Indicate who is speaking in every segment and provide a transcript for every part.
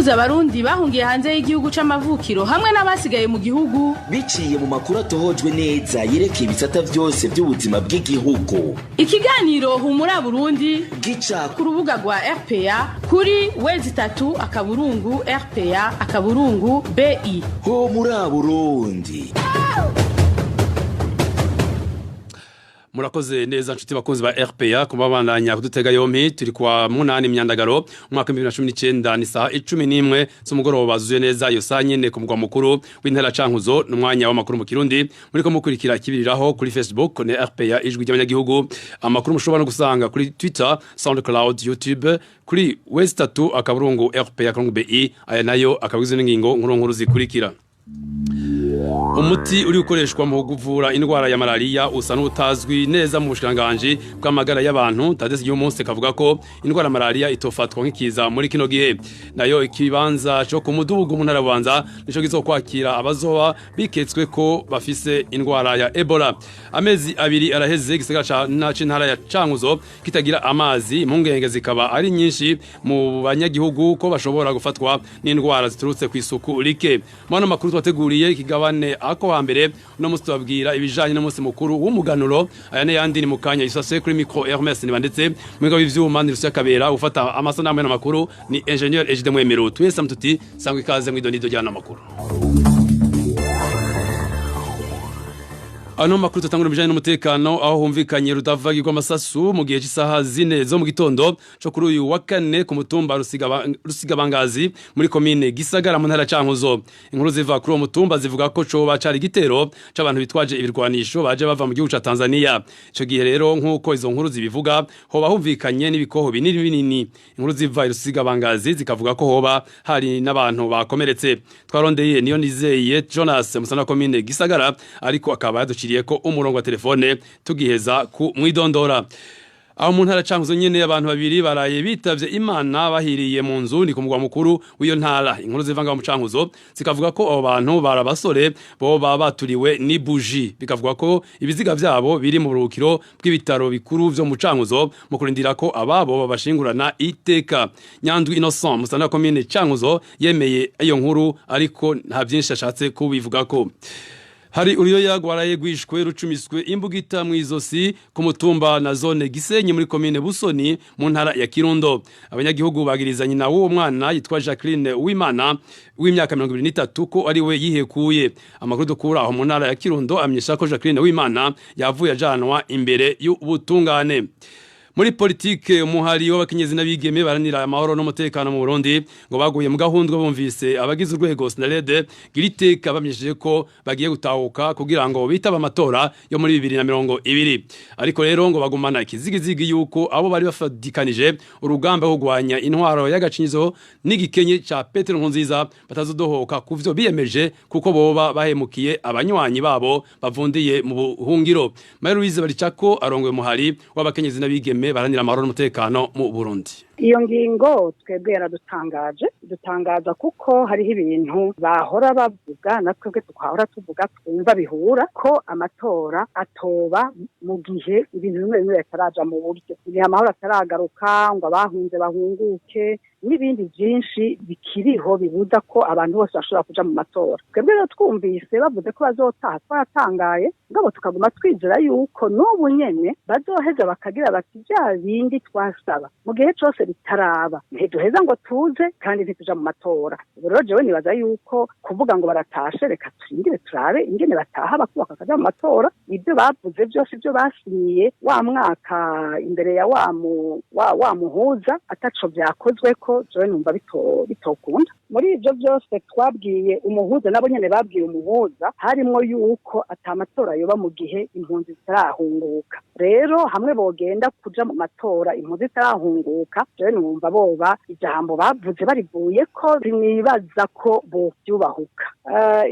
Speaker 1: guhuza abarundi bahungiye hanze y'igihugu c'amavukiro hamwe n'abasigaye mu gihugu
Speaker 2: biciye mu makuru atohojwe neza yerekeye ibisata vyose by'ubuzima bw'igihugu.
Speaker 1: Ikiganiro Humura Burundi
Speaker 2: gica
Speaker 1: ku rubuga rwa RPA kuri www.rpa.bi.
Speaker 2: Humura Burundi.
Speaker 3: Murakoze neza nshuti bakunzi ba RPA kumabandanya kudutega yompi turi kwa 8 myandagaro umwaka 2019 ni saa 11 z'umugoroba bazuye neza iyo saa nyene ku mugwa mukuru w'intara cankuzo n'umwanya w'amakuru mu Kirundi muriko mukurikira kibiriraho kuri Facebook ne RPA ijwi ry'abanyagihugu amakuru mushobora no gusanga kuri Twitter, SoundCloud, YouTube kuri Westatu akaburungu RPA.bi aya nayo akabwizo n'ingingo nkuru zikurikira. Umuti uri ukoreshwa mu kuvura indwara ya malaria usa n'utazwi neza mu bushikanganje bw'amagara y'abantu tadese y'uyu munsi kavuga ko indwara malaria itofatwa nk'ikiza muri kino gihe nayo ikibanza cyo kumudugugu mu ntarabanza nico gizokwakira abazoba biketswe ko bafise indwara ya Ebola. Amezi abiri araheze gisagara ntara ya Cankuzo kitagira amazi impungenge zikaba ari nyinshi mu banyagihugu ko bashobora gufatwa n'indwara ziturutse ku isuku rike. Mwana makuru twateguriye ikigabane ako hambere no musi tubabwira ibijanye n'umunsi mukuru w'umuganuro aya ne yandi ni mukanya isase kuri micro Hermes nibandetse mwega w'ivyuma ni Rusya Kabera ufata amasanamu y'amakuru ni ingénieur Ejide Mwemero twese mtuti sangwe ikaze mwidonido jana makuru. Ano makuru tutangura bijanye n'umutekano aho humvikanye rudavagirwa amasasu mu gihe cy'isaha 4 zo mu gitondo cyo kuri uyu wa kane ku mutumba Rusigabangazi muri commune Gisagara mu ntara Cankuzo. Inkuru ziva kuri uwo mutumba zivuga ko coba cari gitero c'abantu bitwaje ibirwanisho baje bava mu gihugu ca Tanzania. Ico gihe rero nkuko izo nkuru zibivuga hoba humvikanye n'ibikoho binini binini. Inkuru ziva Rusigabangazi zikavuga ko hoba hari n'abantu bakomeretse. Twarondeye niyo nizeye Jonas musana commune Gisagara ariko akaba ko umurongo wa telefone tugiheza ku mwidondora. Aho mu ntara Cankuzo nyene abantu babiri baraye bitavye Imana bahiriye mu nzu ni ku mugwa mukuru w'iyo ntara. Inkuru zivanga mu Cankuzo zikavuga ko abo bantu barabasore bo baturiwe ni buji bikavuga ko ibiziga vyabo biri mu burukiro bw'ibitaro bikuru vyo mu Cankuzo mu kurindira ko ababo babashingurana iteka. Nyandwi Innocent musana commune Cankuzo yemeye iyo nkuru ariko nta byinshi ashatse kubivugako. Hari uriyo yagwaraye gwishwe rucumiswe imbugita mwizosi ku mutumba na zone Gisenyi muri commune Busoni mu ntara ya Kirundo. Abanyagihugu bagirizanye na uwo mwana yitwa Jacqueline Uwimana w'imyaka 23 ko ari we yihekuye. Amakuru dukura aho mu ntara ya Kirundo amyesha ko Jacqueline Uwimana yavuye ajanwa imbere y'ubutungane. Muri politike umuhari w'abakenyezi n'abigeme baranira amahoro n'umutekano mu Burundi ngo baguye mu gahundwe bumvise abagize urwego SNLD giriteka bamyesheje ko bagiye gutahuka kugira ngo bitaba amatora yo muri 2020 ariko rero ngo bagumana ikizigizigi yuko abo bari bafadikanije urugamba rwo kugwanya intwaro y'agacinyizo n'igikenye ca Petero Nkurunziza batazodohoka kuvyo biyemeje kuko boba bahemukiye abanywanyi babo bavundiye mu buhungiro. Marie Louise Baricako arongoye umuhari w'abakenyezi n'abigeme baranira amahoro n'umutekano mu Burundi.
Speaker 4: Iyo ngingo twebwe dutangaza kuko hariho ibintu bahora bavuga natwe tukahora tuvuga twumva bihura ko amatora atoba mu gihe ibintu bimwe bimwe bitaraja mu buryo. Igihe amahoro ataragaruka ngo abahunze bahunguke n'ibindi byinshi bikiriho bibuza ko abantu bose bashobora kuja mu matora. Twebwe rero twumvise bavuze ko bazotaha twaratangaye ngabo tukaguma twizera yuko n'ubu nyene bazoheza bakagira bati bya bindi twasaba mu gihe cyose bitaraba ntiduheza ngo tuze kandi ntituja mu matora. Rero jewe nibaza yuko kuvuga ngo baratashe reka turindire turabe ingene bataha bakubaka kaja mu matora ibyo bavuze byose ibyo basinyiye wa mwaka imbere ya wa muhuza ataco byakozwe ko jewe numva bitokunda. Muri ibyo byose twabwiye umuhuza nabo nyene babwiye umuhuza harimo yuko atamatora yoba mu gihe impunzi zitarahunguka. Rero hamwe bogenda kuja mu matora impunzi zitarahunguka jewe numva boba ijambo bavuze barivuye ko rimwibaza ko bo byubahuka.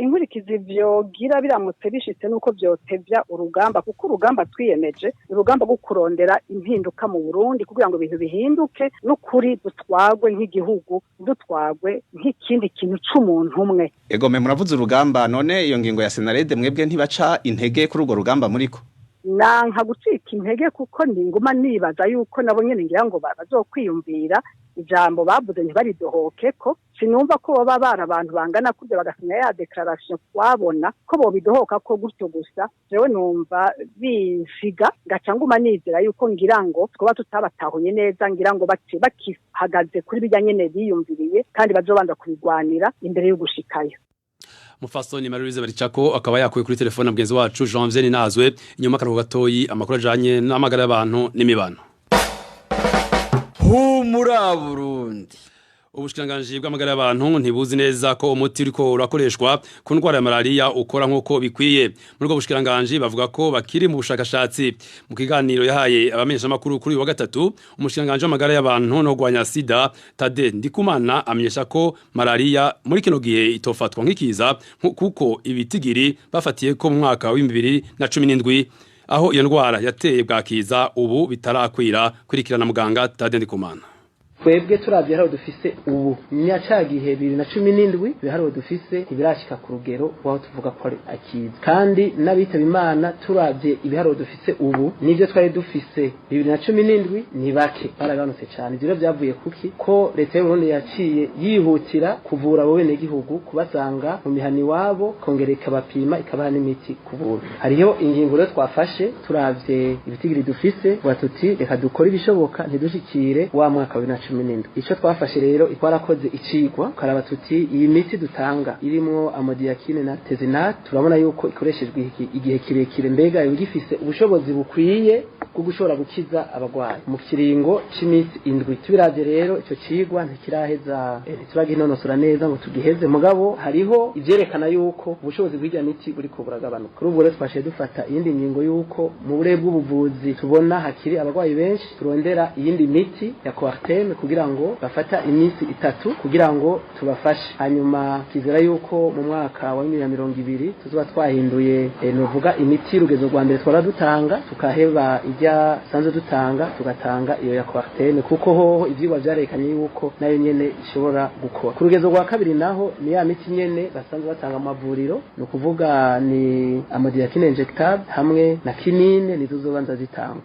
Speaker 4: Inkurikizi vyogira biramutse bishitse nuko vyotevya urugamba kuko urugamba twiyemeje urugamba rwo kurondera impinduka mu Burundi kugira ngo ibintu bihinduke n'ukuri dutwagwe nk'igihugu dutwagwe nk'ikindi kintu c'umuntu umwe.
Speaker 5: Ego me muravuze urugamba none iyo ngingo ya Senarede mwebwe ntibaca intege kuri urwo rugamba muriko?
Speaker 4: Nanka gucika intege kuko ndinguma nibaza yuko nabo nyene ngira ngo bazokwiyumvira ijambo bavuze ntibaridohoke ko sinumva ko baba bari abantu bangana kurya bagasinya ya declaration twabona ko bobidohoka ko gutyo gusa jewe numva bisiga gaca nguma nizera yuko ngira ngo twoba tutabatahuye neza ngira ngo bakihagaze kuri bijyanye biyumviriye kandi bazobanza kubigwanira imbere yo gushikayo.
Speaker 3: Mufasoni Marie-Louise Baricako akaba yakuye kuri telefone mugenzi wacu Jean-Vianney Nazwe inyuma karugo gatoyi amakuru ajanye n'amagara y'abantu n'imibano.
Speaker 6: Humura Burundi.
Speaker 3: Ubushikiranganji bw'amagara y'abantu ntibuzi neza ko umuti uriko urakoreshwa ku ndwara ya malaria ukora nk'uko bikwiye. Muri ubwo bushikiranganji bavuga ko bakiri mu bushakashatsi. Mu kiganiro yahaye abamenyesha makuru kuri wa gatatu, umushikiranganji w'amagara y'abantu no gwanya sida Tade Ndikumana amenyesha ko malaria muri kino gihe itofatwa nk'ikiza kuko ibitigiri bafatiye ko mu mwaka wa 2017 aho iyo ndwara yateye bwakiza ubu bitarakwira kurikirana muganga Tade Ndikumana.
Speaker 7: Twebwe turavye haro dufise ubu nyacagihe 2017 biharo dufise ibirashika ku rugero waho tuvuga ko ari akiza kandi nabitaba Imana turavye ibiharo dufise ubu nivyo twari dufise 2017 ni bake baraganutse cyane ivyo byavuye kuki ko leta y'u Burundi yaciye yihutira kuvura abo bene gihugu kubasanga mu mihani wabo kongereka bapima ikabaha n'imiti kuvura. Hariho ingingo rero twafashe turavye ibitigiri dufise batuti reka dukora ibishoboka ntidushikire wa mwaka wa 2017. Ico twafashe rero ikwarakoze icigwa karaba tuti iyi miti dutanga irimo amodiakine na tezinate turabona yuko ikoreshejwe igihe kirekire mbega yigifise ubushobozi bukwiye bwo gushobora gukiza abagwayi mu kiringo c'imisi 7 tubiravye rero ico cigwa ntikiraheza turaginonosora neza ngo tugiheze mugabo hariho ivyerekana yuko ubushobozi bw'irya miti buriko buragabanuka kuri ubu rero twashe dufata iyindi ngingo yuko mu bure bw'ubuvuzi tubona hakiri abagwayi benshi turondera iyindi miti ya coartem kugira ngo bafata imisi 3 kugira ngo tubafashe hanyuma kizera yuko mu mwaka wa 2020 tuzoba twahinduye novuga imiti rugezo rwa mbere twara dutanga tukaheba ijya sanze dutanga tugatanga iyo ya coartem kuko ho ivyigwa vyarekanye yuko nayo nyene ishobora gukora ku rugezo rwa kabiri naho ni ya miti nyene basanzwe batanga amavuriro no kuvuga ni amodiakine injectable hamwe na kinine nizo zobanza zitanga.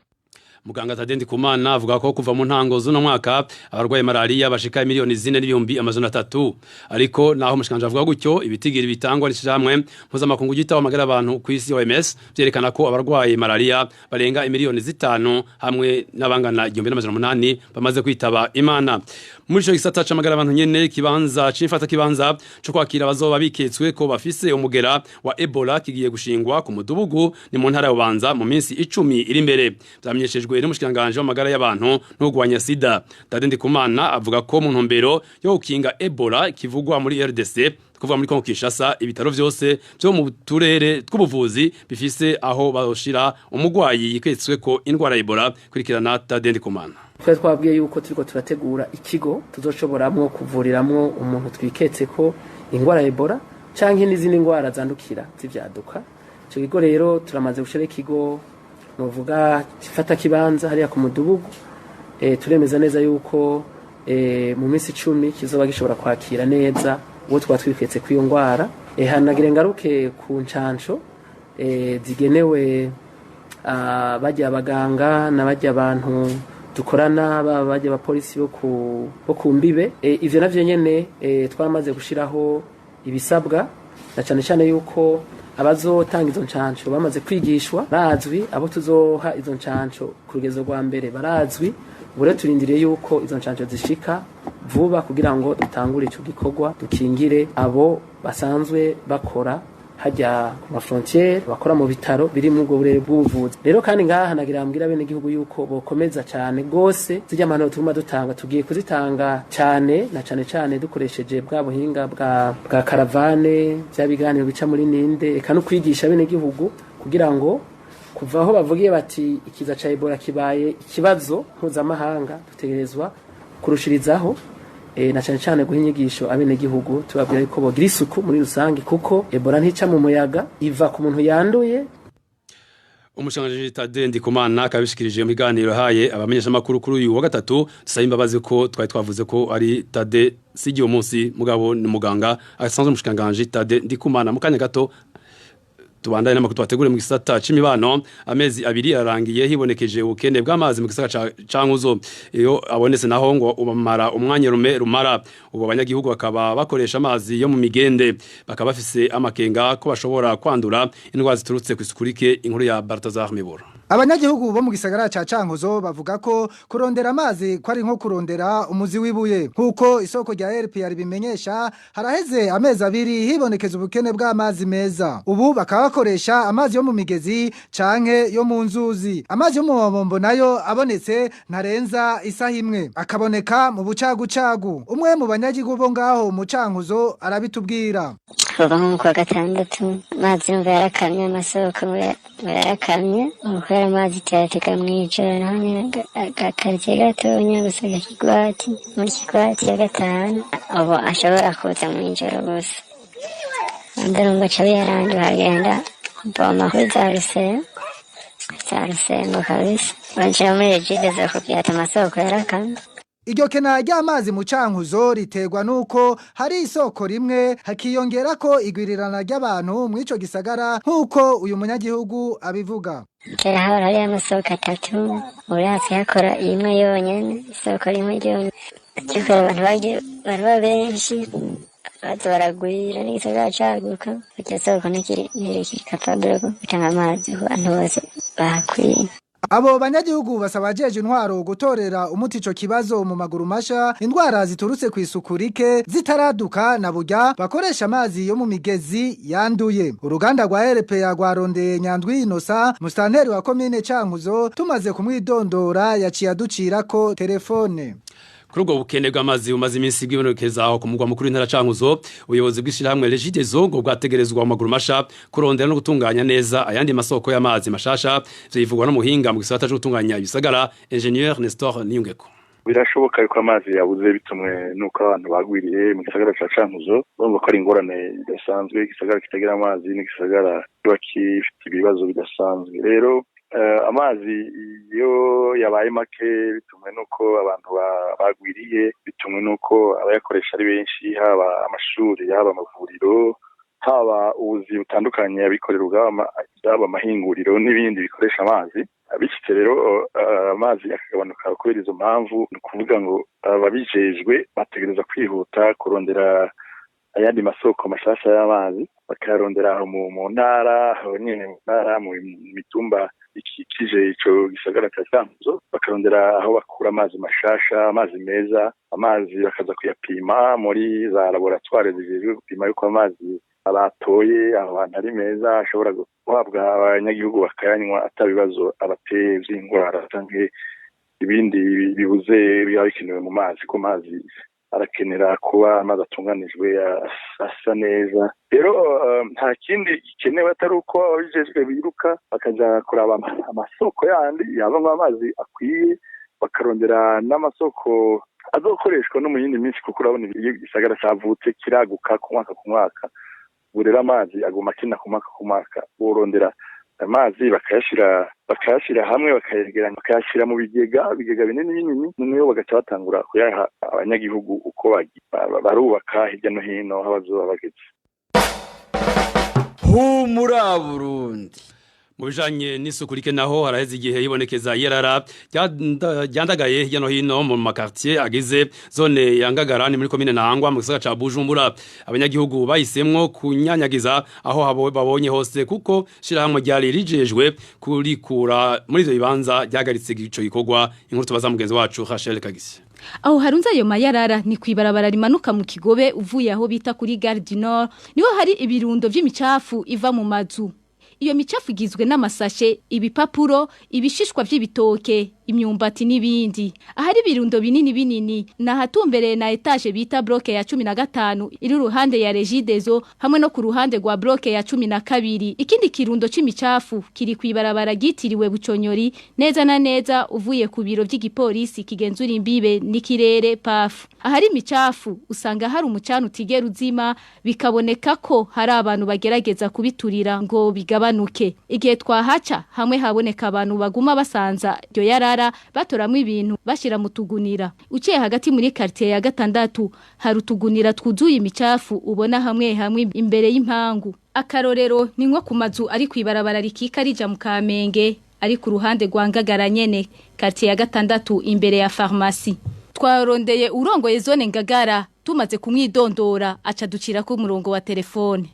Speaker 3: Muganga Tade Ndikumana avuga ko kuva mu ntango z'uno mwaka abarwaye malaria bashika miliyoni 4,300 ariko naho umushikanje avuga gutyo ibitigiri bitangwa n'ishamwe mpuzamakungu gitaho amagara abantu ku isi OMS byerekana ko abarwaye malaria barenga miliyoni 5 hamwe n'abangana 1,800 bamaze kwitaba Imana. Muri cyo gisata c'amagara abantu nyene kibanza cifata kibanza cyo kwakira abazoba biketswe ko bafise umugera wa Ebola kigiye gushingwa ku mudubugu ni mu ntara y'Ubanza mu minsi 10 iri imbere byamenyeshejwe n'umushikiranganje w'amagara y'abantu no gwanya sida. Tade Ndikumana avuga ko mu ntumbero yo gukinga Ebola kivugwa muri RDC kuvuga muri Kongo Kinshasa ibitaro vyose byo mu turere tw'ubuvuzi bifise aho bashira umugwayi yiketswe ko indwara ya Ebola kurikirana Tade Ndikumana.
Speaker 7: Twabwiye yuko turiko turategura ikigo tuzoshoboramwo kuvuriramwo umuntu twiketse ko indwara ya Ebola canke n'izindi ndwara zandukira zivyaduka. Ico kigo rero turamaze gushira ikigo novuga gifata kibanza hariya ku mudubugu turemeza neza yuko mu minsi 10 kizoba gishobora kwakira neza uwo twatwiketse ku iyo ndwara hanagire ngaruke ku ncanco zigenewe bajya abaganga n'abajya abantu dukorana bajya abapolisi bo ku mbibe ivyo navyo nyene twamaze gushiraho ibisabwa na cyane cyane yuko abazotanga izo ncanco bamaze kwigishwa bazwi abo tuzoha izo ncanco ku rugezo rwa mbere barazwi bure turindiriye yuko izo ncanco zishika vuba kugira ngo dutangure ico gikorwa dukingire abo basanzwe bakora hajya ku ma frontiere bakora mu bitaro biri mu bwo burere bw'ubuvuzi rero kandi ngaha nagira ambwira bene gihugu yuko bokomeza cyane gose zijya amano tuma dutanga tugiye kuzitanga cyane na cyane dukoresheje bwa buhinga bwa karavane byabiganiro bica muri ninde eka no kwigisha bene gihugu kugira ngo kuva aho bavugiye bati ikiza ca Ebola kibaye ikibazo mpuzamahanga dutegerezwa kurushirizaho na cyane guhinyigisho abene gihugu tubabwira ko bogira isuku muri rusange kuko Ebola ntica mu muyaga iva ku muntu yanduye.
Speaker 3: Umushanganje Tade Ndikumana akabishikirije mu biganiro haye abamenyesha makuru kuri uyu wa gatatu dusaba imbabazi ko twari twavuze ko ari Tade sigiye umunsi mugabo ni muganga asanzwe umushanganje Tade Ndikumana mu kanya gato tubandane n'amakuru twategure mu gisata c'imibano amezi abiri arangiye hibonekeje ubukene bw'amazi mu gisata cankuzo iyo abonetse naho ngo ubamara umwanya rumara ubu abanyagihugu bakaba bakoresha amazi yo mu migende bakaba bafise amakenga ko bashobora kwandura indwara ziturutse ku isukurike inkuru ya Balthazar Miboro.
Speaker 8: Abanyagihugu bo mu gisagara ca Cankuzo bavuga ko kurondera amazi ko ari nko kurondera umuzi wibuye nkuko isoko rya RPR bimenyesha haraheze amezi abiri hibonekeza ubukene bw'amazi meza ubu bakaba bakoresha amazi yo mu migezi canke yo mu nzuzi amazi yo mu mabombo nayo abonetse ntarenza isaha imwe akaboneka mu bucagucagu umwe mu banyagihugu bo ngaho mu Cankuzo arabitubwira
Speaker 9: kuva nko kwa gatandatu amazi yumva yarakamye amasoko yarakamye kubera amazi cyateka mwijoro naho akarye gatonya gusa gakigwati muri kigwati ya gatanu abo ashobora kuza mwijoro gusa ndumva cabe yaranje hagenda boma kuri za rusengo kabisa banjira muri ejide zo kubyata amasoko yarakamye.
Speaker 8: Iryo kena ry'amazi mu Cankuzo riterwa nuko hari isoko rimwe hakiyongera ko igwirirana ry'abantu mu ico gisagara nkuko uyu munyagihugu abivuga.
Speaker 9: Kera hari amasoko atatu uratse yakora imwe yonyene isoko rimwe ryonyene cyiko abantu bari benshi baragwira n'igisagara caguka iryo soko nikiri kapablo gutanga amazi ku bantu bose bakwiye.
Speaker 8: Abo banyagihugu basaba jeje intwaro gutorera umuti ico kibazo mu maguru masha indwara ziturutse ku isukurike zitaraduka na burya bakoresha amazi yo mu migezi yanduye. Uruganda rwa RPA rwarondeye Nyandwi Inosa mustanteri wa commune Cankuzo tumaze kumwidondora yaciye aducirako telefone.
Speaker 3: Kuri ubwo bukene bw'amazi bumaze iminsi bwibonekeza aho ku mugwa mukuru w'intara Cankuzo ubuyobozi bw'ishirahamwe Regidezo ngo bwategerezwa mu maguru masha kurondera no gutunganya neza ayandi masoko y'amazi mashasha vyivugwa no muhinga mu gisata cyo gutunganya ibisagara Ingenieur Nestor Niyungeko.
Speaker 10: Birashoboka yuko amazi yabuze bitumwe nuko abantu bagwiriye mu gisagara ca Cankuzo bumva ko ari ingorane idasanzwe igisagara kitagira amazi n'igisagara kifite ibibazo bidasanzwe rero amazi iyo yabaye make bitumwe nuko abantu bagwiriye bitumwe nuko abayakoresha ari benshi haba amashuri haba amavuriro haba ubuzi butandukanye abikorera ubwabo haba amahinguriro n'ibindi bikoresha amazi bityo rero amazi akagabanuka kubera izo mpamvu ni ukuvuga ngo ababijejwe bategereza kwihuta kurondera ayandi masoko mashasha y'amazi bakarondera mu ntara nyine mu ntara mu mitumba ikikije ico gisagara ca Cankuzo bakarondera aho bakura amazi mashasha amazi meza amazi bakaza kuyapima muri za laboratoire zijejwe gupima yuko amazi abatoye abantu ari meza ashobora guhabwa abanyagihugu bakayanywa atabibazo abateye vy'ingwara canke ibindi bibuze biba bikenewe mu mazi ko mazi arakenera kuba amazi atunganijwe asa neza rero nta kindi gikenewe atari uko ababijejwe biruka bakaja kuraba amasoko yandi yabamwo amazi akwiye bakarondera n'amasoko azokoreshwa no mu yindi minsi kuko urabona iyo gisagara cavutse kiraguka ku mwaka ubu rero amazi aguma akina ku mwaka borondera amazi bakayashira hamwe bakayegeranya bakayashira mu bigega binini niyo bagaca batangura kuyaha abanyagihugu uko barubaka hirya no hino aho bazoba bageze.
Speaker 6: Humura Burundi.
Speaker 3: Mu bijanye n'isukurike naho haraheze igihe yibonekeza yerara ryandagaye hirya no hino mu makartier agize zone ya Ngagara ni muri commune Ntahangwa mu gisagara ca Bujumbura abanyagihugu bahisemwo kunyanyagiza aho babonye hose kuko shirahamwe ryari rijejwe kurikura muri ivyo bibanza ryagaritse ico gikorwa inkuru tubaza mugenzi wacu Rachel Kagisi.
Speaker 11: Aho harunza ayo mayarara ni kwibarabara rimanuka mu Kigobe uvuye aho bita kuri Gare du Nord niho hari ibirundo vy'imicafu iva mu mazu. Iyo micafu igizwe n'amasashe, ibipapuro, ibishishwa vy'ibitoke, imyumbati n'ibindi. Ahari birundo binini na hatumbereye na etage bita bloke ya 15 iri ruhande ya Regidezo hamwe no ku ruhande rwa bloke ya 12. Ikindi kirundo c'imicafu kiri kwibarabara gitiriwe Buconyori neza na neza uvuye ku biro vy'igipolisi kigenzura imbibe n'ikirere PAF. Ahari imicafu usanga hari umucana utigera uzima bikaboneka ko hari abantu bagerageza kubiturira ngo bigabanuke. Igihe twahaca hamwe haboneka abantu baguma basanza ryo yarara batoramwe ibintu bashira mu tugunira. Uciye hagati muri quartier ya 6 hari utugunira twuzuye imicafu ubona hamwe imbere y'impangu. akarorero ni nko ku mazu ari kwibarabara rikika rija mu Kamenge ari ku ruhande rwa Ngagara nyene quartier ya 6 imbere ya pharmacie twarondeye urongoye zone Ngagara tumaze kumwidondora aca ducira ku murongo wa telefone.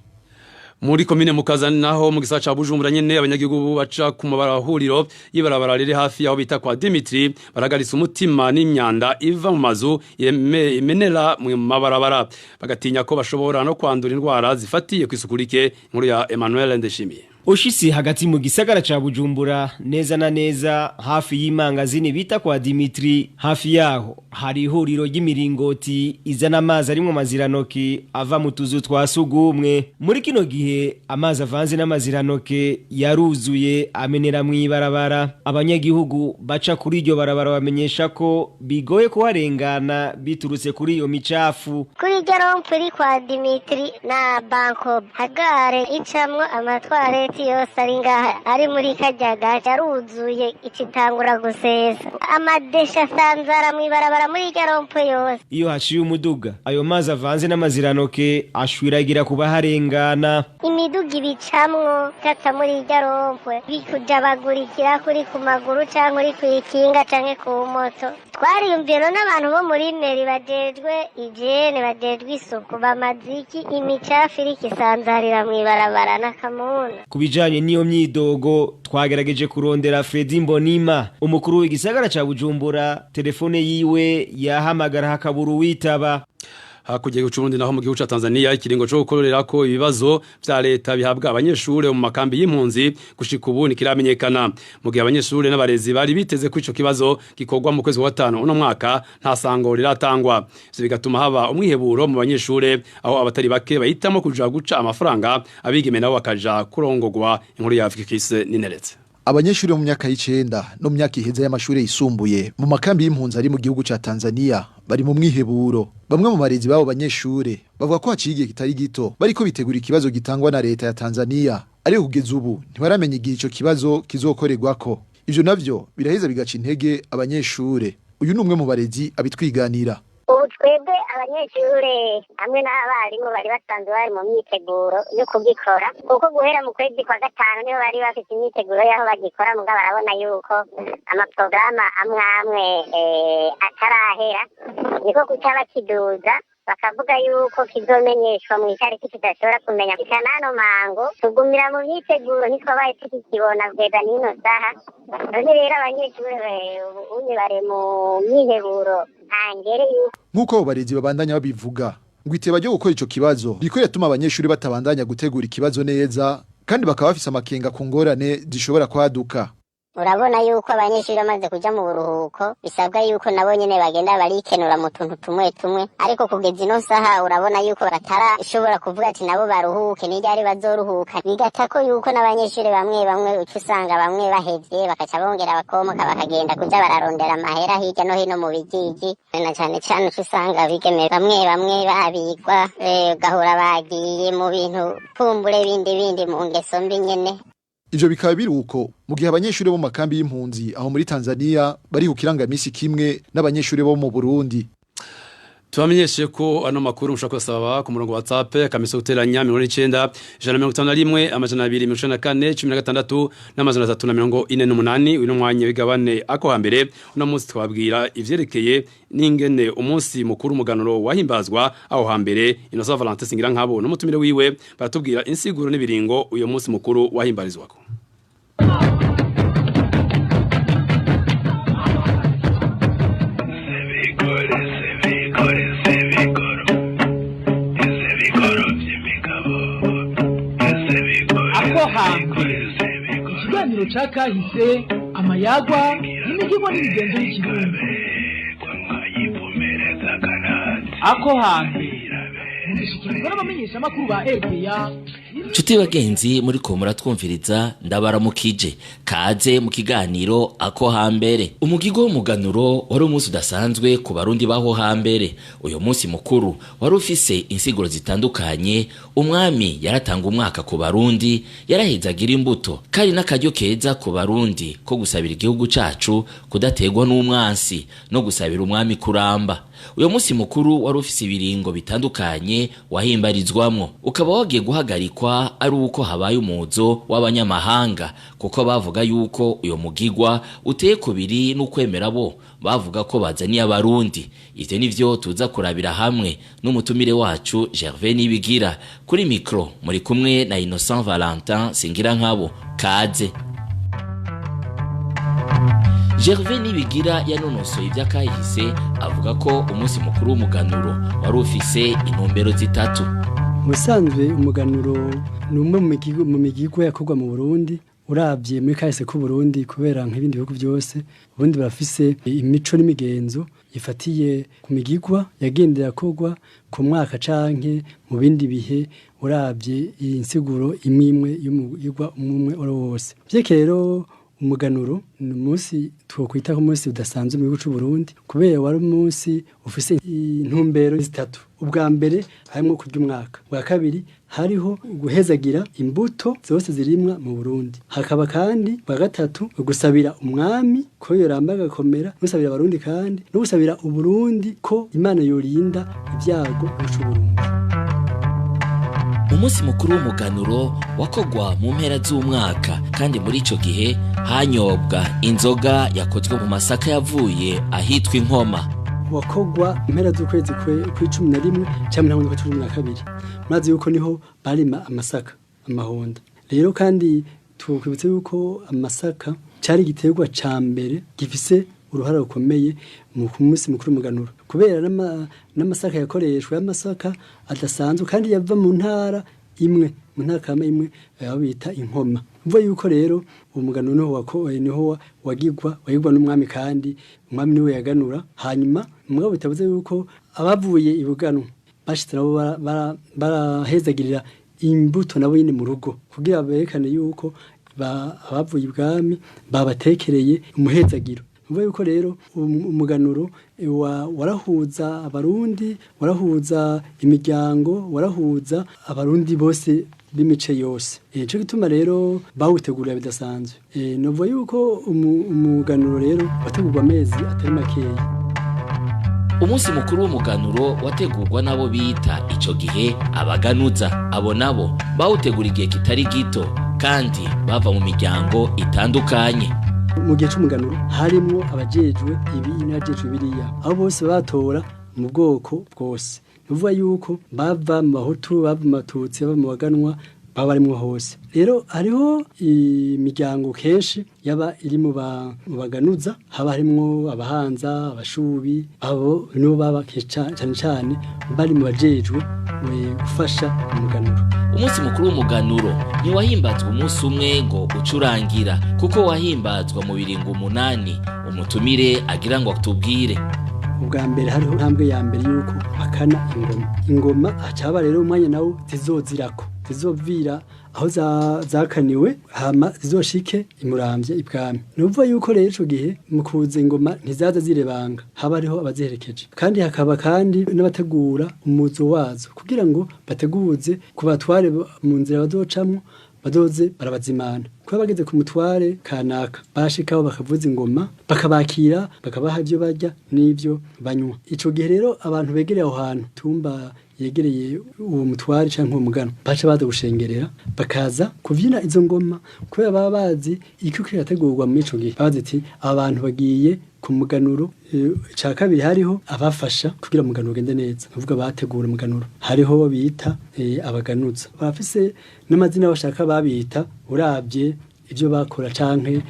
Speaker 3: Muri komine Mukazani naho mu gisagara ca Bujumbura nyene abanyagihugu baca ku mabarahuriro yibarabara riri hafi yaho bita kwa Dimitri baragarisa umutima n'imyanda iva mu mazu imenera mu mabarabara bagatinya ko bashobora no kwandura indwara zifatiye kwisukurike inkuru ya Emmanuel Ndeshimiye.
Speaker 12: Ushisi hagati mu gisagara ca Bujumbura neza na neza hafi y'imangazini bita kwa Dimitri hafi yaho hari ihuriro ry'imiringoti izana amazi ari mu maziranoki ava mu tuzu twa sugumwe muri kino gihe amazi avanze n'amaziranoke yaruzuye amenera mu ibarabara abanyagihugu baca kuri iryo barabara bamenyesha ko bigoye kuharengana biturutse kuri iyo micafu
Speaker 9: kuri iryo rompuri kwa Dimitri na Banko hagare icamwo amatware yose ari ngaha ari muri Kajaga yaruzuye icitangura gusesa amadesha sanzara mwibarabara muri garompo yose
Speaker 12: iyo hashiye umuduga ayo mazi avanze n'amaziranoke ashwiragira kuba harengana
Speaker 9: imiduga ibicamwo kata muri garompo bikujabagurikira kuri ku maguru canke uri kwikinga canke ku moto twariyumvira n'abantu bo muri meri bajejwe ijene bajejwe isuku bamaziki imicafu iri kisanzarira mwibarabara n'akamuna
Speaker 12: bijanye niyo myidogo twagerageje kurondera Fredi Mbonima umukuru w'igisagara ca Bujumbura telefone yiwe yahamagara hakaburu witaba
Speaker 3: hakugiye gucurundi naho mu gihugu ca Tanzania ikiringo cyo gukorera ko ibibazo vya leta bihabwa abanyeshure mu makambi y'impunzi gushika ubu nikiramenyekana mu gihe abanyeshure n'abarezi bari biteze ko ico kibazo gikorwa mu kwezi wa 5 uno mwaka nta sango riratangwa ivyo bigatuma haba umwiheburo mu banyeshure aho abatari bake bahitamo kuja guca amafaranga abigeme nabo bakaja kurongogwa inkuru ya Afrikise nineretse
Speaker 13: abanyeshuri mu myaka y'icenda no mu myaka iheze y'amashure yisumbuye mu makambi y'impunzi ari mu gihugu ca Tanzania bari mu mwiheburo bamwe mu barezi babo banyeshure bavuga ko haciye igihe kitari gito bariko bitegura ikibazo gitangwa na leta ya Tanzania ariko kugeza ubu ntibaramenya igihe ico kibazo kizokorerwako ivyo navyo biraheza bigaca intege abanyeshure uyu ni umwe mu barezi abitwiganira
Speaker 9: ubu twebwe abanyeshure hamwe n'abarimu bari basanzwe bari mu myiteguro yo kugikora kuko guhera mu kwezi kwa 5 niho bari bafite imyiteguro yaho bagikora mugabo barabona yuko amaprograma amwe atarahera niko kucaba kiduza bakavuga yuko kizomenyeshwa mu itariki tudashobora kumenya ikanano mango tugumira mu myiteguro ntitwabaye tukikibona bweza nino saha none rero abanyeshure unye bare mu myiheburo angere
Speaker 13: nkuko abo barezi babandanya babivuga ngo iteba ryo gukora ico kibazo biko yatuma abanyeshuri batabandanya gutegura ikibazo neza kandi bakaba bafise amakenga ku ngorane zishobora kwaduka
Speaker 9: urabona yuko abanyeshuri bamaze kuja mu buruhuko bisabwa yuko nabo nyene bagenda barikenura mu tuntu tumwe tumwe ariko kugeza ino saha urabona yuko batarashobora kuvuga ati nabo baruhuke n'iryari bazoruhuka bigatako yuko n'abanyeshuri bamwe ucusanga bamwe bahevye bakaca bongera bakomoka bakagenda kuja bararondera amahera hirya no hino mu bijiji na cane cane ucusanga bigeme bamwe babigwa gahura bagiye mu bintu pumbure bindi mu ngeso mbi nyene
Speaker 13: ivyo bikaba biruko mu gihe abanyeshuri bo mu makambi y'impunzi aho muri Tanzania bari ku kirangamisi kimwe n'abanyeshuri bo mu Burundi
Speaker 3: tubamenyeshe ko ano makuru mushaka kusaba ku murongo wa WhatsApp akamisa guteranya 9 151 amajana 294 n'amajana 348 uno mwanya wigabane ako hambere uno munsi twabwira ivyerekeye n'ingene umunsi mukuru muganuro wahimbazwa aho hambere Innocent Valentin Singira nkabo n'umutumire wiwe baratubwira insiguro n'ibiringo uyo munsi mukuru wahimbarizwako
Speaker 14: ikiganiro ca kahise amayagwa n'imigigo n'imigenzo y'ikirundi ako hambere mugishikirwa n'abamenyesha makuru ba RPA
Speaker 15: Chuti bagenzi muri ko muratwumviriza ndabaramukije kaze mu kiganiro ako hambere umugigo w'umuganuro wari umunsi udasanzwe ku barundi baho hambere uyo munsi mukuru wari ufise insiguro zitandukanye umwami yaratanga umwaka ku barundi yarahezagira imbuto kandi n'akaryo keza ku barundi ko gusabira igihugu cacu kudategwa n'umwansi no gusabira umwami kuramba uyo munsi mukuru wari ufise ibiringo bitandukanye utandukanye wahimbarizwamwo ukaba wagiye guhagarikwa ari uko habaye umuzo w'abanyamahanga kuko bavuga yuko uyo mugigwa uteye kubiri n'ukwemera bo bavuga ko bazaniye abarundi. Ivyo nivyo tuza kurabira hamwe n'umutumire wacu Gervais Nibigira. Kuri micro muri kumwe na Innocent Valentin Singira nkabo. Kaze. Gervais Nibigira yanonosoye ivy'akahise avuga ko umunsi mukuru w'umuganuro wari ufise intumbero zitatu.
Speaker 16: Musanzwe umuganuro ni umwe mu migigwa yakorwa mu Burundi. Urabye muri kahise ku Burundi kubera nk'ibindi bihugu byose ubundi barafise imico n'imigenzo ifatiye ku migigwa yagendera kogwa ku mwaka canke mu bindi bihe. Urabye insiguro imwe y'umugigwa umwe wose rero umuganuro ni umunsi twokwita ko umunsi udasanzwe mu gihugu cy'u Burundi kubera wari umunsi ufise intumbero zitatu. Ubwa mbere harimo kurya umwaka, ubwa kabiri hariho guhezagira imbuto zose zirimwa mu Burundi, hakaba kandi ubwa gatatu gusabira umwami ko yoramba gakomera, gusabira abarundi kandi no gusabira uburundi ko Imana yorinda ibyago cy'u Burundi.
Speaker 15: Umunsi mukuru w'umuganuro wakogwa mu mpera z'umwaka kandi muri ico gihe hanyobwa inzoga yakozwe mu masaka yavuye ahitwa Inkoma.
Speaker 16: Wakogwa impera z'ukwezi kw'11 cyangwa 12. Murazi yuko niho barima amasaka amahonda. Rero kandi tukwibutse yuko amasaka cyari igiterwa ca mbere gifise uruhara rukomeye mu munsi mukuru w'umuganuro kubera n'amasaka yakoreshwa y'amasaka adasanzwe kandi yava mu ntara imwe mu ntara kama imwe bita Inkoma. Mvuga yuko rero umuganuro niho wagigwa n'umwami kandi umwami niwe yaganura. Hanyuma mugabo bitavuze yuko abavuye ibuganwa bashitse nabo barahezagirira imbuto nabo nyine mu rugo kugira berekane yuko abavuye ibwami babatekereye umuhezagiro. Mvuga yuko rero umuganuro warahuza abarundi, warahuza imiryango, warahuza abarundi bose b'imice yose. Cyo gituma rero bawutegurira bidasanzwe. Novuga yuko umuganuro rero wategurwa amezi atari makeya.
Speaker 15: Umunsi mukuru w'umuganuro wategurwa nabo bita ico gihe abaganuza. Abo nabo bawutegura igihe kitari gito kandi bava mu miryango itandukanye.
Speaker 16: Mu gihe cy'umuganuro harimo abajejwe ibi n'abajejwe biriya, abo bose batora mu bwoko bwose. Nuvuga yuko bava mu Bahutu, bava mu Batutsi, bava mu Baganwa, baba barimwo hose. Rero hariho imiryango kenshi yaba iri mu baganuza, haba harimwo abahanza, abashubi, abo nibo baba cyane cyane bari mu bajejwe gufasha umuganuro.
Speaker 15: Umunsi mukuru w'umuganuro ntiwahimbazwa umunsi umwe ngo ucurangira kuko wahimbazwa mu biringo 8. Umutumire agira ngo atubwire.
Speaker 16: Ubwa mbere hariho ntambwe ya mbere yuko bakana ingoma acaba rero umwanya nawo zizozirako zizovira aho zakaniwe hama zizoshike imuramvye ibwami. Nuvuga yuko rero ico gihe mu kuza ingoma ntizaza zirebanga, haba hariho abaziherekeje kandi hakaba kandi n'abategura umuzo wazo kugira ngo bateguze kubatware mu nzira bazocamwo badoze barabazimana. Kuba bageze ku mutware kanaka bashikaho bakavuza ingoma bakabakira bakabaha ibyo barya n'ibyo banywa. Ico gihe rero abantu begereye aho hantu tumba yegereye uwo mutware canke uwo mugano baca baza gushengerera bakaza kuvyina izo ngoma kubera baba bazi iko kirategurwa mu ico gihe. Bazi ati abantu bagiye ku muganuro. Ca kabiri hariho abafasha kugira umuganuro ugende neza, uvuga bategura umuganuro. Hariho bita abaganuza bafise n'amazina bashaka babita urabye ibyo bakora canke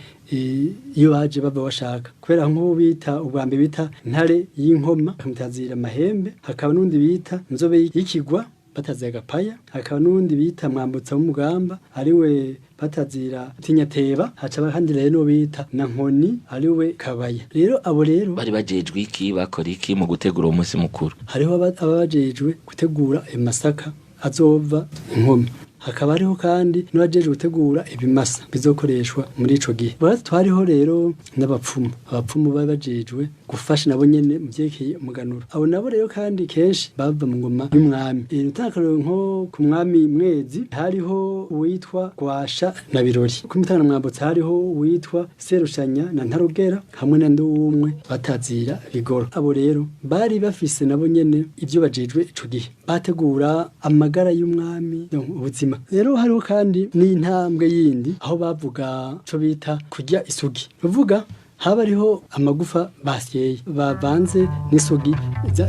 Speaker 16: iyo baje baba bashaka kubera nk'ubu bita ubwambe bita ntare y'Inkoma kamutazira amahembe, hakaba n'undi bita nzobe y'ikigwa bataziye agapaya, hakaba n'undi bita mwambutsa w'umugamba ariwe batazira tinyateba, hacaba kandi rero no bita na nkoni ariwe kabaya. Rero abo rero
Speaker 15: bari bajejwe iki bakora iki mu gutegura umunsi mukuru?
Speaker 16: Hariho ababajejwe gutegura amasaka azova Inkoma, hakaba hariho kandi n'abajeje gutegura ibimasa bizokoreshwa muri ico gihe twariho rero abapfumu baba bajejwe gufasha nabo nyene mu vyerekeye umuganuro abo nabo rero kandi kenshi bava mu ngoma y'umwami utakarero nko ku mwami Mwezi hariho uwitwa Gwasha na Birori ku Mutana Mwambutsa hariho uwitwa Serushanya na Ntarugera hamwe na Ndumwe batazira Bigoro abo rero bari bafise nabo nyene ivyo bajejwe ico gihe bategura amagara y'umwami ubuzima rero hariho kandi n'intambwe yindi aho bavuga co bita kurya isugi uvuga haba ariho amagufa basyeye bavanze n'isugi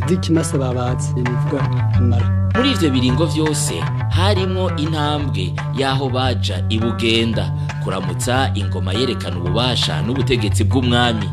Speaker 16: z'ikimasa babaze nivuga amara
Speaker 15: muri ivyo biringo vyose harimo intambwe yaho baja ibugenda kuramutsa ingoma yerekana ububasha n'ubutegetsi bw'umwami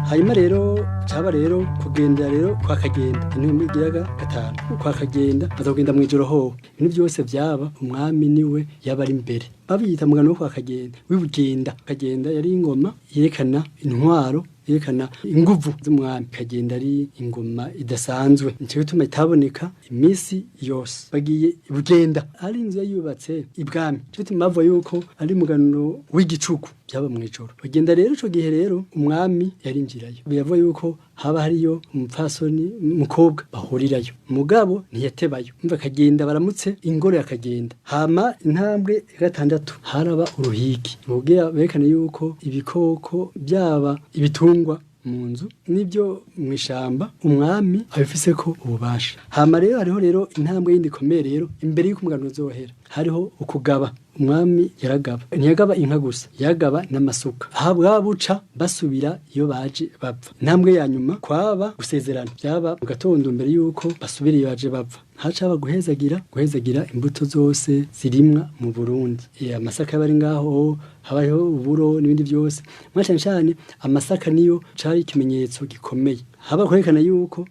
Speaker 16: hanyuma rero caba rero kugenda rero kwa Kagenda intumbi igiraga gatanu kwa Kagenda bazogenda mwijoro ho ibintu byose byaba umwami niwe yaba ari imbere babiyita mugano wo kwa Kagenda wibugenda Kagenda yari ingoma yerekana intwaro yerekana inguvu z'umwami Kagenda ari ingoma idasanzwe nico bituma itaboneka imisi yose bagiye ibugenda ari inzu yubatse ibwami cyo bituma bavuga yuko ari mugano w'igicuku byaba mwijoro bagenda rero ico gihe rero umwami yarinjirayo biyavuga yuko haba hariyo umupfasoni mukobwa bahurirayo mugabo ntiyatebayo umva Kagenda baramutse ingoro ya Kagenda hama intambwe gatandatu haraba uruhigi ubwira berekana yuko ibikoko byaba ibitungwa mu nzu nibyo mwishamba umwami abifise ko ububasha hama rero hariho rero intambwe yindi komere rero imbere y'uko umugano uzohera hariho ukugaba umwami yaragaba ntiyagaba inka gusa yagaba n'amasuka habwa buca basubira iyo baje bapfa intambwe ya nyuma kwaba gusezerana byaba mu gatondo mbere yuko basubira iyo baje bapfa hacaba guhezagira imbuto zose zirimwa mu Burundi amasaka bari ngaho habaho uburo n'ibindi byose mwacane cyane amasaka niyo cari ikimenyetso gikomeye haba kwerekana yuko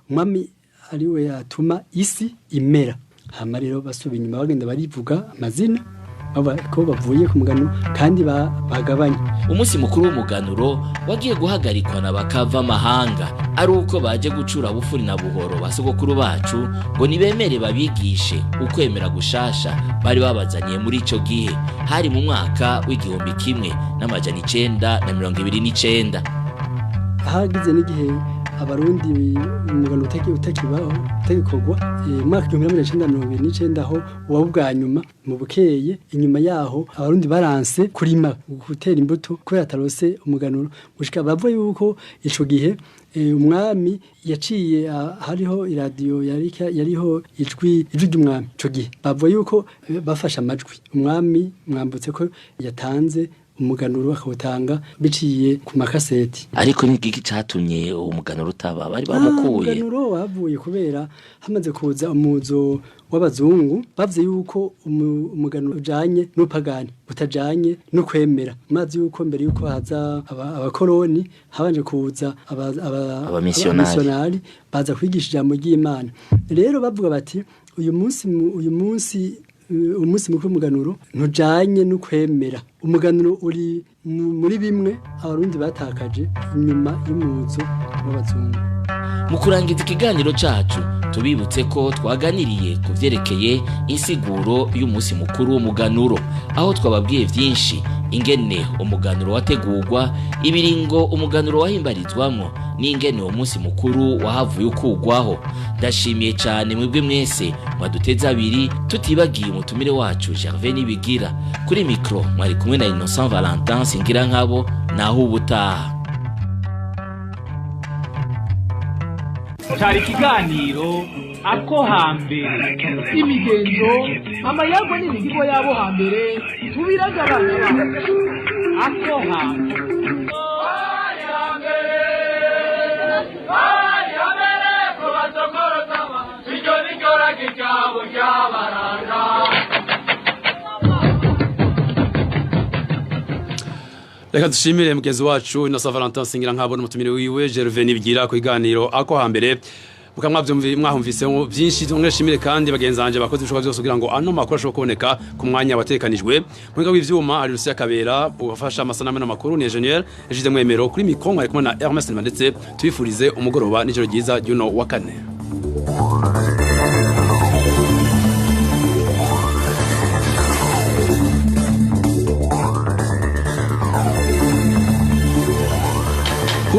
Speaker 16: umwami ari we yatuma isi imera hama rero basubiye inyuma bagenda barivuga amazina ko bavuye ku mugano kandi bagabanye
Speaker 15: umunsi mukuru w'umuganuro wagiye guhagarikwa na bakava amahanga ari uko baje gucura bufuri na buhoro basogokuru bacu ngo nibemere babigishe ukwemera gushasha bari babazaniye muri ico gihe hari mu mwaka w'igihumbi kimwe n'amajana 929
Speaker 16: hagize n'igihe abarundi umugano utakibaho utagikorwa mwaka 1929 aho wabwa nyuma mu bukeye inyuma yaho abarundi baranse kurima gutera imbuto ko yatarose umuganuro gushika bavuye yuko ico gihe umwami yaciye hariho iradiyo yariho ijwi ry'umwami ico gihe bavuye yuko bafasha amajwi umwami mwambutse ko yatanze umuganuro akawutanga biciye ku makaseti
Speaker 15: ariko n'igiki catumye umuganuro utaba bari bamukuye
Speaker 16: umuganuro wavuye kubera hamaze kuza umuzo w'abazungu bavye yuko umuganuro ujanye n'upagani utajanye no kwemera mazi yuko mbere yuko haza abakoroni habanje kuza abamissionari baza kwigisha ijambo ry'Imana rero bavuga bati uyu munsi mukuru w'umuganuro ntujanye no kwemera umuganuro uri muri bimwe abarundi batakaje inyuma y'umuzo w'abazungu
Speaker 15: mu kurangiza ikiganiro cacu tubibutse ko twaganiriye ku vyerekeye insiguro y'umunsi mukuru w'umuganuro aho twababwiye vyinshi ingene umuganuro wategurwa ibiringo umuganuro wahimbarizwamwo n'ingene uwo munsi mukuru wahavuye ukugwaho ndashimiye cyane mwebwe mwese mwaduteza abiri tutibagiye umutumire wacu Gervais Nibigira kuri micro mwari kumwe na Innocent Valentin singira nkabo naho ubutaha
Speaker 14: cyari ikiganiro ako hambere imigenzo amayago n'imihigo yabo hambere tubiragabana ako hambere
Speaker 3: Reka dushimire mugenzi wacu Innocent Valentin singira nkabo n'umutumire wiwe Gervais Nibigira ku iganiro ako hambere mwahumvise byinshi mweshimire kandi bagenzi banje bakoze ibishoboka byose kugira ngo ano makuru ashobora kuboneka ku mwanya watekanijwe mwega w'ivyuma ari Lucia Kabera bufasha amasanamu n'amakuru ni Engineer Egide Mwemero kuri mikro mwari kumwe na Hermes Ndetse tubifurize umugoroba n'ijoro ryiza y'uno wa kane.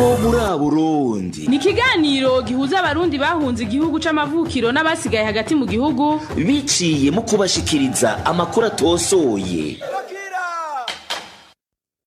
Speaker 2: ho muri Burundi.
Speaker 1: Ni ikiganiro gihuza abarundi bahunze igihugu c'amavukiro n'abasigaye hagati mu gihugu
Speaker 2: biciye mu kubashikiriza amakuru atosoye.